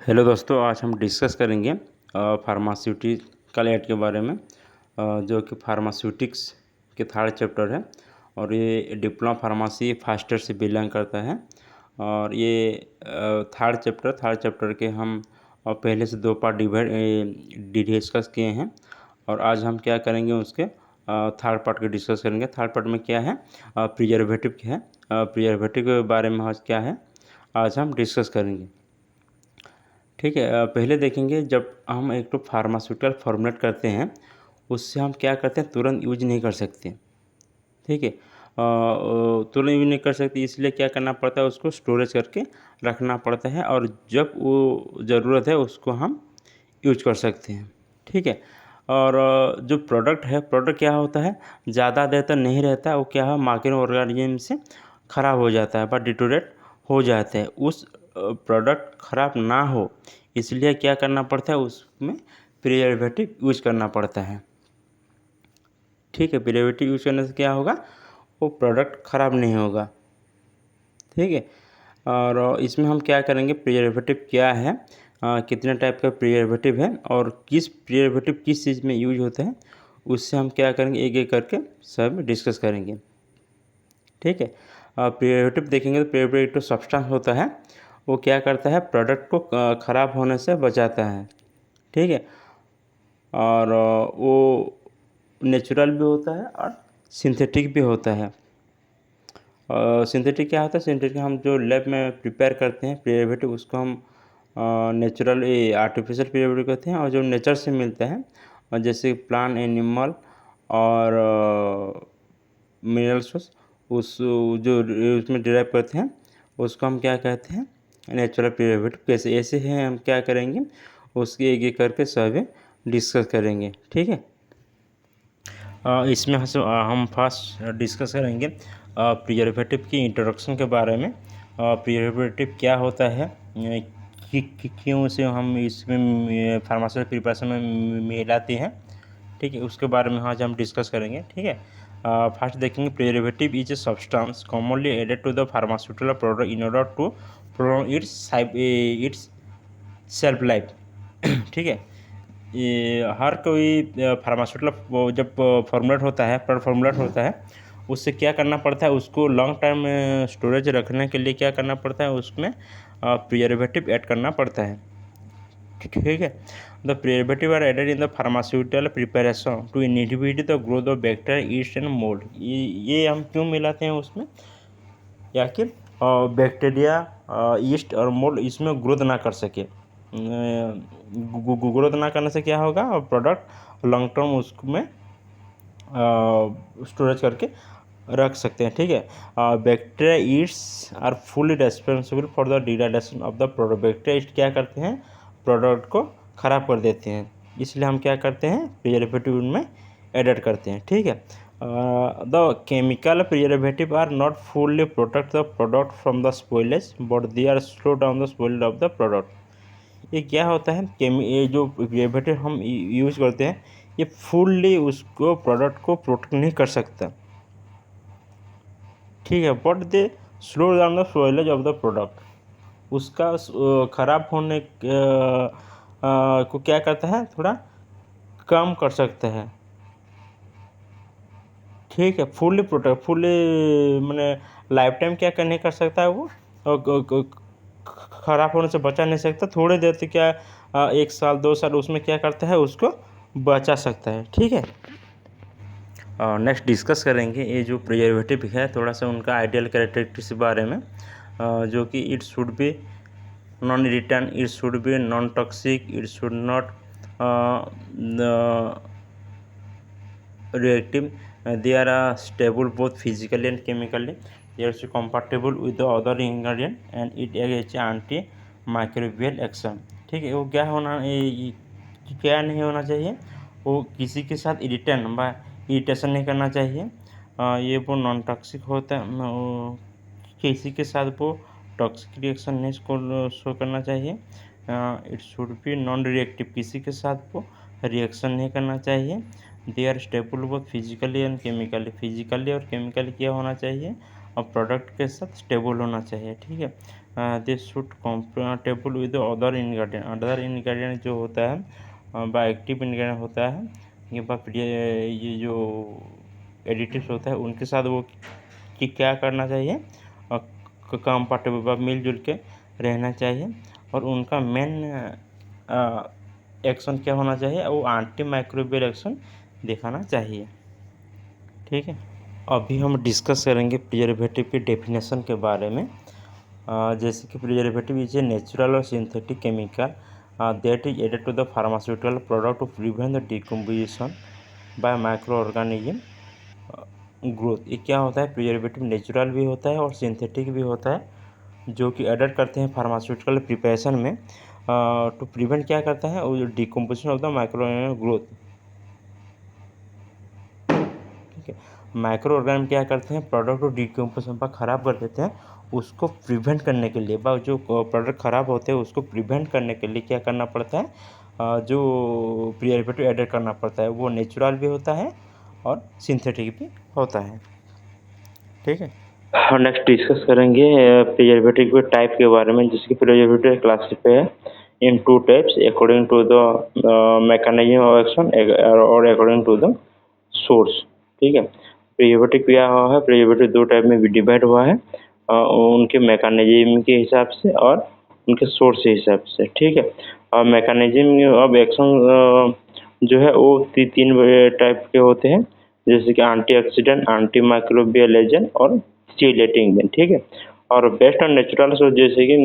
Hello दोस्तों, आज हम डिस्कस करेंगे फार्मास्यूटिकल एड के बारे में, जो कि फार्मास्यूटिक्स के थर्ड चैप्टर है। और ये डिप्लोमा फार्मेसी फर्स्ट ईयर से बिलोंग करता है। और ये थर्ड चैप्टर के हम पहले से दो पार्ट डिस्कस किए हैं। और आज हम क्या करेंगे, उसके थर्ड पार्ट के डिस्कस करेंगे। थर्ड पार्ट में क्या है, प्रिजर्वेटिव क्या है, प्रिजर्वेटिव के बारे में आज क्या है, आज हम डिस्कस करेंगे। ठीक है। पहले देखेंगे, जब हम एक तो फार्मास्यूटिकल फॉर्मुलेट करते हैं, उससे हम क्या करते हैं, तुरंत यूज नहीं कर सकते। ठीक है। तुरंत यूज नहीं कर सकते, इसलिए क्या करना पड़ता है, उसको स्टोरेज करके रखना पड़ता है, और जब वो ज़रूरत है उसको हम यूज कर सकते हैं। ठीक है। और जो प्रोडक्ट है, प्रोडक्ट क्या होता है, ज़्यादा देर तक नहीं रहता, वो क्या है, माइक्रो ऑर्गेनिज्म से ख़राब हो जाता है, बट डिटोरेट हो जाते हैं। उस प्रोडक्ट ख़राब ना हो, इसलिए क्या करना पड़ता है, उसमें प्रिजर्वेटिव यूज करना पड़ता है। ठीक है। प्रिजर्वेटिव यूज करने से क्या होगा, वो प्रोडक्ट ख़राब नहीं होगा। ठीक है। और इसमें हम क्या करेंगे, प्रिजर्वेटिव क्या है, कितने टाइप का प्रिजर्वेटिव है, और किस प्रिजर्वेटिव किस चीज़ में यूज होता है, उससे हम क्या करेंगे, एक एक करके सब डिस्कस करेंगे। ठीक है। प्रिजर्वेटिव देखेंगे तो प्रिजर्वेटिव सब्सटेंस होता है, वो क्या करता है, प्रोडक्ट को ख़राब होने से बचाता है। ठीक है। और वो नेचुरल भी होता है और सिंथेटिक भी होता है। सिंथेटिक क्या होता है, सिंथेटिक हम जो लैब में प्रिपेयर करते हैं प्रिजर्वेटिव, उसको हम नेचुरल आर्टिफिशियल प्रिजर्वेटिव कहते हैं। और जो नेचर से मिलता है, और जैसे प्लांट, एनिमल और मिनरल सोर्स, उस जो उसमें डिराइव करते हैं, उसको हम क्या कहते हैं, नेचुरल प्रिजर्वेटिव। कैसे ऐसे हैं, हम क्या करेंगे, उसके एक एक करके सभी डिस्कस करेंगे। ठीक है। इसमें हम फर्स्ट डिस्कस करेंगे प्रिजर्वेटिव की इंट्रोडक्शन के बारे में। प्रिजर्वेटिव क्या होता है, क्यों से हम इसमें फार्मास्यूटिकल प्रिपरेशन में मिलाते हैं। ठीक है, उसके बारे में आज हम डिस्कस करेंगे। ठीक है। फर्स्ट देखेंगे, preservative is a substance commonly added to the pharmaceutical product in order to prolong its self life. ठीक है। ये हर कोई फार्मास्यूटिकल जब फॉर्मुलेट होता है, प्रोडक्ट फॉर्मुलेट होता है, उससे क्या करना पड़ता है, उसको लॉन्ग टाइम स्टोरेज रखने के लिए क्या करना पड़ता है, उसमें प्रिजर्वेटिव ऐड करना पड़ता है। ठीक है। The preservative are added in the pharmaceutical preparation to inhibit the growth of bacteria, yeast and mold. ये हम क्यों मिलाते हैं उसमें, या कि बैक्टीरिया, ईस्ट और मोल्ड इसमें ग्रोथ ना कर सके। ग्रोथ ना करने से क्या होगा, प्रोडक्ट लॉन्ग टर्म उसमें स्टोरेज करके रख सकते हैं। ठीक है। Bacteria yeast are fully responsible for the degradation of the product. Bacteria yeast क्या करते हैं, प्रोडक्ट को ख़राब कर देते हैं, इसलिए हम क्या करते हैं, प्रिजर्वेटिव उनमें एडेड करते हैं। ठीक है। The chemical preservative are not fully protect the product from the spoilage, but they are slow down the spoilage of the product. ये क्या होता है, ये जो प्रिजर्वेटिव हम यूज करते हैं, ये फुल्ली उसको प्रोडक्ट को प्रोटेक्ट नहीं कर सकता। ठीक है, but they slow down the spoilage of the product. उसका ख़राब होने को क्या करता है, थोड़ा कम कर सकता है। ठीक है। फुल्ली प्रोटेक्ट, फुल्ली मैंने लाइफ टाइम क्या नहीं कर सकता है वो, ख़राब होने से बचा नहीं सकता। थोड़ी देर तक क्या, 1 साल 2 साल उसमें क्या करता है, उसको बचा सकता है। ठीक है। नेक्स्ट डिस्कस करेंगे ये जो प्रिजर्वेटिव है, थोड़ा सा उनका आइडियल कैरेक्टरिस्टिक्स के बारे में, जो कि it should be non irritant, it should be non toxic, it should not reactive, they are stable both physically and chemically, they are compatible with the other ingredient, and it has antimicrobial action। ठीक है। वो क्या होना, क्या नहीं होना चाहिए, वो किसी के साथ इरिटेंट व इरिटेशन नहीं करना चाहिए। ये वो नॉन टॉक्सिक होता है, किसी के साथ वो टॉक्सिक रिएक्शन नहीं शो करना चाहिए। It should be non reactive, किसी के साथ वो रिएक्शन नहीं करना चाहिए। They are stable both physically and chemically, physically और केमिकली क्या होना चाहिए, और प्रोडक्ट के साथ स्टेबल होना चाहिए, ठीक है। This should compatible with other ingredient जो होता है बाय एक्टिव इन्ग्रीडियंट होता है ये जो एडिटिव्स होता है उनके साथ वो कि क्या करना चाहिए कंफर्टेबल मिलजुल के रहना चाहिए। और उनका मेन एक्शन क्या होना चाहिए, वो एंटी माइक्रोबियल एक्शन दिखाना चाहिए, ठीक है। अभी हम डिस्कस करेंगे प्रिजर्वेटिव की डेफिनेशन के बारे में। जैसे कि प्रिजर्वेटिव इज ए नेचुरल और synthetic chemical that is added to the pharmaceutical product to prevent the decomposition by micro organism growth. ये क्या होता है, प्रिजर्वेटिव नेचुरल भी होता है और सिंथेटिक भी होता है जो कि एडेड करते हैं फार्मास्यूटिकल प्रिपरेशन में टू प्रिवेंट क्या करता है वो decomposition of the micro growth, ठीक है। माइक्रो ऑर्गेनिज्म क्या करते हैं, प्रोडक्ट को डिकम्पोजिशन पर ख़राब कर देते हैं। उसको प्रिवेंट करने के लिए जो प्रोडक्ट ख़राब होते हैं उसको प्रिवेंट करने के लिए क्या करना पड़ता है, जो प्रिजर्वेटिव एडेड करना पड़ता है वो नेचुरल भी होता है और सिंथेटिक भी होता है, ठीक है। और नेक्स्ट डिस्कस करेंगे प्रिजर्वेटिव के टाइप के बारे में, जिसकी प्रिजर्वेटिव क्लासिफाई है in two types according to the mechanism of action और अकॉर्डिंग टू द सोर्स, ठीक है। प्रिजर्वेटिव क्या हुआ है, प्रिजर्वेटिव दो टाइप में डिवाइड हुआ है उनके मैकेनिज्म के हिसाब से और उनके सोर्स के हिसाब से, ठीक है। और मैकेनिज्म ऑफ एक्शन जो है वो तीन टाइप के होते हैं, जैसे कि एंटीऑक्सीडेंट, एंटी माइक्रोबियल एजेंट और स्टिमुलेटिंग एजेंट, ठीक है। और बेस्ट ऑन नेचुरल सोर्स जैसे कि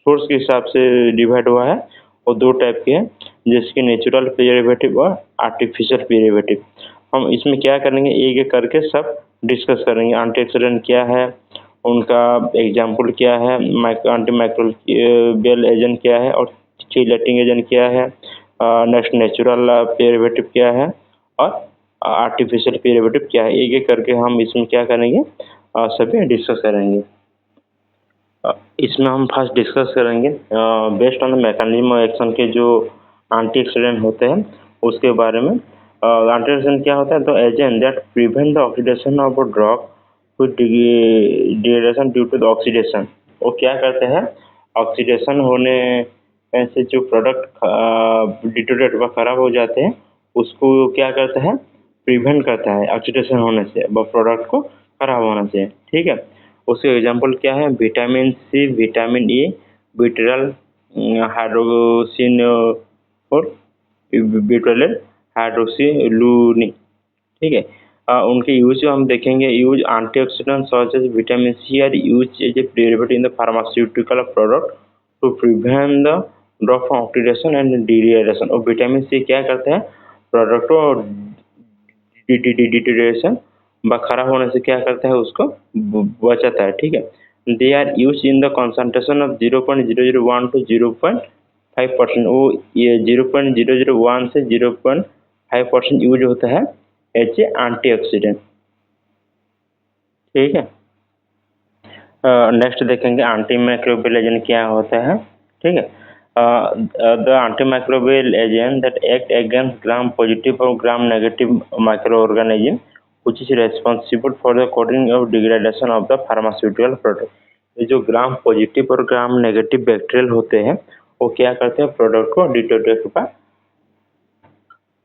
सोर्स के हिसाब से डिवाइड हुआ है वो दो टाइप के हैं, जैसे कि नेचुरल प्रिजर्वेटिव और आर्टिफिशियल प्रिजर्वेटिव। हम इसमें क्या करेंगे, एक एक करके सब डिस्कस करेंगे। एंटीऑक्सीडेंट क्या है, उनका एग्जाम्पल क्या है, एंटी माइक्रोबियल एजेंट क्या है और स्टिमुलेटिंग एजेंट क्या है, नेक्स्ट नेचुरल प्रिजर्वेटिव क्या है और आर्टिफिशियल प्रिजर्वेटिव क्या है। एक एक करके हम इसमें क्या करेंगे, सभी डिस्कस करेंगे। इसमें हम फर्स्ट डिस्कस करेंगे based on the mechanism action के जो एंटीऑक्सीडेंट होते हैं उसके बारे में। एंटीऑक्सीडेंट क्या होता है, तो agent that prevent the oxidation of a drug with degradation due to the oxidation. वो क्या करते हैं, ऑक्सीडेशन होने से जो प्रोडक्ट डिटोरेट व खराब हो जाते हैं उसको क्या करता है, प्रिवेंट करता है ऑक्सीडेशन होने से व प्रोडक्ट को खराब होने से, ठीक है। उसके एग्जाम्पल क्या है, विटामिन सी, विटामिन ई, बिट्रल, हाइड्रोक्सिन और बिट्रोलेट हाइड्रोक्सिलूनी, ठीक है। उनके यूज हम देखेंगे। Use antioxidant such as vitamin C are use as a preservative in the pharmaceutical product to prevent the drop from oxidation and degradation. और विटामिन सी क्या करता है, प्रोडक्ट को डिटोरेशन खराब होने से क्या करता है, उसको बचाता है, ठीक है। They are use in the concentration of 0.001 to 0.5%। वो ये 0.001 से 0.5% यूज होता है एज ए एंटीऑक्सीडेंट, ठीक है। नेक्स्ट देखेंगे एंटी माइक्रोबियल एजेंट क्या होता है, ठीक है। The anti microbial agent that act against gram positive और gram negative microorganism which is responsible for the causing of degradation of the pharmaceutical product। ये जो ग्राम पॉजिटिव और ग्राम नेगेटिव बैक्टीरियल होते हैं वो क्या करते हैं, प्रोडक्ट को डिटोरेट पर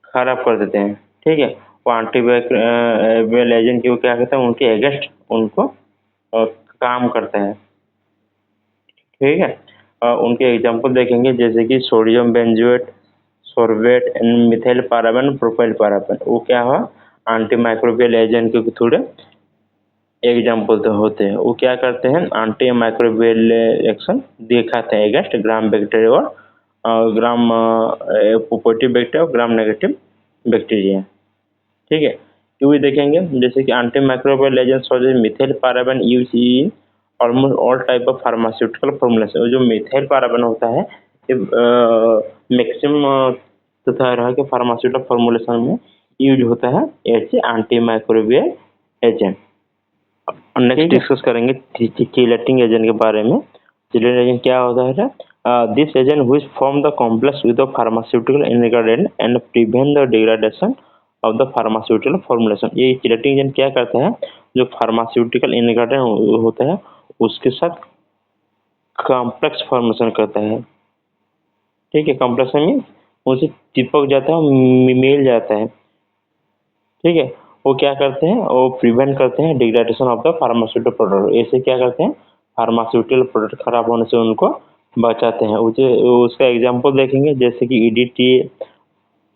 खराब कर देते हैं, ठीक है। वो एंटीबायोटिक एजेंट की वो क्या करता है, उनके अगेंस्ट उनको काम करता है, ठीक है। उनके एग्जांपल देखेंगे जैसे कि sodium benzoate, sorbate and methyl paraben, propyl paraben. वो क्या हुआ, एंटी माइक्रोबियल एजेंट के थोड़े एग्जाम्पल तो होते हैं। वो क्या करते हैं, एंटी माइक्रोबियल एक्शन दिखाते हैं अगेंस्ट ग्राम बैक्टीरिया और ग्राम पॉजिटिव बैक्टीरिया और ग्राम नेगेटिव बैक्टीरिया, ठीक है। ये भी देखेंगे जैसे कि anti microbial agent such as methyl paraben use in almost all type of pharmaceutical formulation. जो मिथाइल पाराबेन होता है ये मैक्सिमम तरह के फार्मास्यूटिकल फॉर्मुलेशन में यूज होता है as anti microbial agent. Next discuss करेंगे चिलेटिंग एजेंट के बारे में। चिलेटिंग एजेंट क्या होता है, this agent which form the complex with the pharmaceutical ingredient and prevent the degradation of the pharmaceutical formulation. ये चैलेंटिंग एजेंट क्या करता है, जो फार्मास्यूटिकल इंग्रेडिएंट होता है उसके साथ कॉम्प्लेक्स फॉर्मेशन करता है। ठीक है, कॉम्प्लेक्स में उनसे चिपक जाता है, मिल जाता है। ठीक है, वो क्या करते हैं, वो प्रिवेंट करते हैं degradation of the pharmaceutical product. ऐसे क्या करते हैं, फार्मास्यूटिकल प्रोडक्ट खराब होने से उनको बचाते हैं। उसका एग्जांपल देखेंगे, जैसे कि ईडीटी,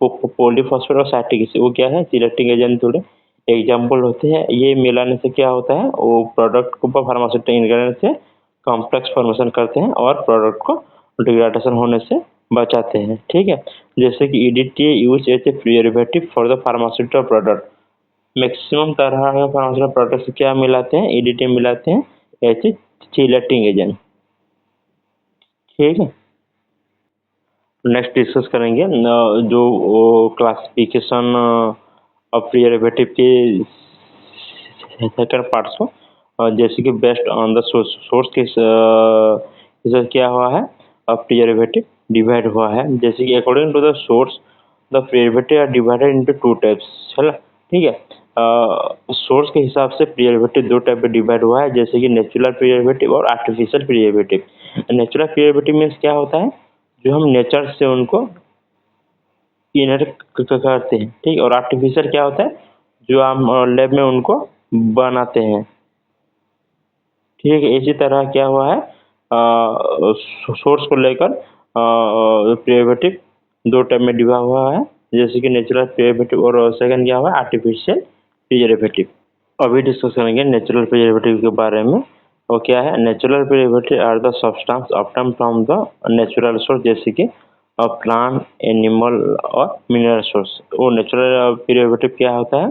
पॉलीफॉस्फेट और साइट्रिक एसिड, वो क्या है, चैलेंटिंग एजेंट थोड़े एग्जांपल होते हैं। ये मिलाने से क्या होता है, वो प्रोडक्ट को फार्मास्यूटिकल इंग्रेडिएंट से कॉम्प्लेक्स फॉर्मेशन करते हैं और प्रोडक्ट को डिग्रेडेशन होने से बचाते हैं। ठीक है, जैसे कि EDT use as a preservative for the pharmaceutical product. Maximum तरह के फार्मास्यूटिकल प्रोडक्ट से क्या मिलाते हैं, ईडीटी मिलाते हैं एज ए चैलेंटिंग एजेंट। ठीक है, नेक्स्ट डिस्कस करेंगे जो क्लासिफिकेशन ऑफ प्रिजर्वेटिव के सेकंड पार्ट्स को, जैसे कि बेस्ड ऑन द सोर्स के हिसाब क्या हुआ है, प्रिजर्वेटिव डिवाइड हुआ है। जैसे कि according to the source the preservative are divided into two types है ना। ठीक है, सोर्स के हिसाब से प्रिजर्वेटिव दो टाइप में डिवाइड हुआ है, जैसे कि नेचुरल प्रिजर्वेटिव और artificial preservative. Natural preservative means क्या होता है, जो हम नेचर से उनको इनहेरिट करते हैं। ठीक है, और आर्टिफिशियल क्या होता है, जो हम लैब में उनको बनाते हैं। ठीक है, इसी तरह क्या हुआ है, सोर्स को लेकर प्रिजर्वेटिव दो टाइप में डिवाइड हुआ है, जैसे कि नेचुरल प्रिजर्वेटिव और सेकंड क्या हुआ है, आर्टिफिशियल प्रिजर्वेटिव। अभी डिस्कस करेंगे नेचुरल प्रिजर्वेटिव के बारे में। और क्या है, natural preservative are the substance obtained from the natural source, जैसे कि प्लांट, एनिमल और मिनरल सोर्स। वो नेचुरल प्रिजर्वेटिव क्या होता है,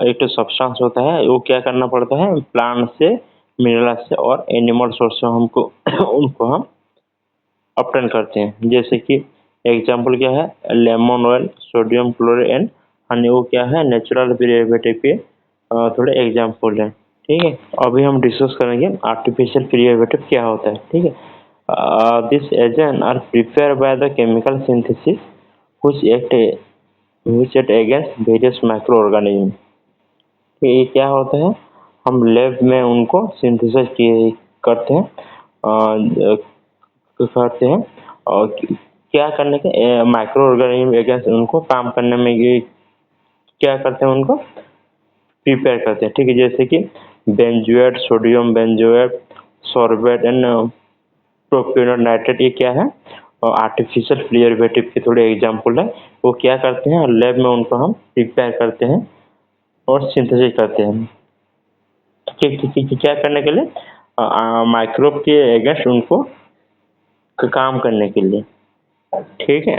एक तो सब्सटेंस होता है, वो क्या करना पड़ता है, प्लांट से, मिनरल से और एनिमल सोर्स से हमको उनको हम ऑब्टेन करते हैं। जैसे कि एग्जांपल क्या है, lemon oil, sodium chloride and honey, वो क्या है, नेचुरल प्रिजर्वेटिव के थोड़े एग्जांपल हैं। ठीक है, अभी हम डिस्कस करेंगे आर्टिफिशियल प्रिजर्वेटिव क्या होता है। ठीक है, this agent are prepare by the chemical synthesis which act against various micro organism. ये क्या होता है, हम लैब में उनको सिंथेसाइज करते हैं, और क्या करने के, माइक्रो ऑर्गेनिज्म अगेंस्ट उनको काम करने में ये क्या करते हैं, उनको प्रिपेयर करते हैं। ठीक है, जैसे कि benzoate, sodium benzoate, sorbate and propionate nitrate, ये क्या है, और आर्टिफिशियल प्रिजर्वेटिव के थोड़े एग्जांपल है। वो क्या करते हैं, लैब में उनको हम प्रिपेयर करते हैं और सिंथेसाइज करते हैं। क्या करने के लिए, माइक्रोब के अगेंस्ट उनको काम करने के लिए। ठीक है।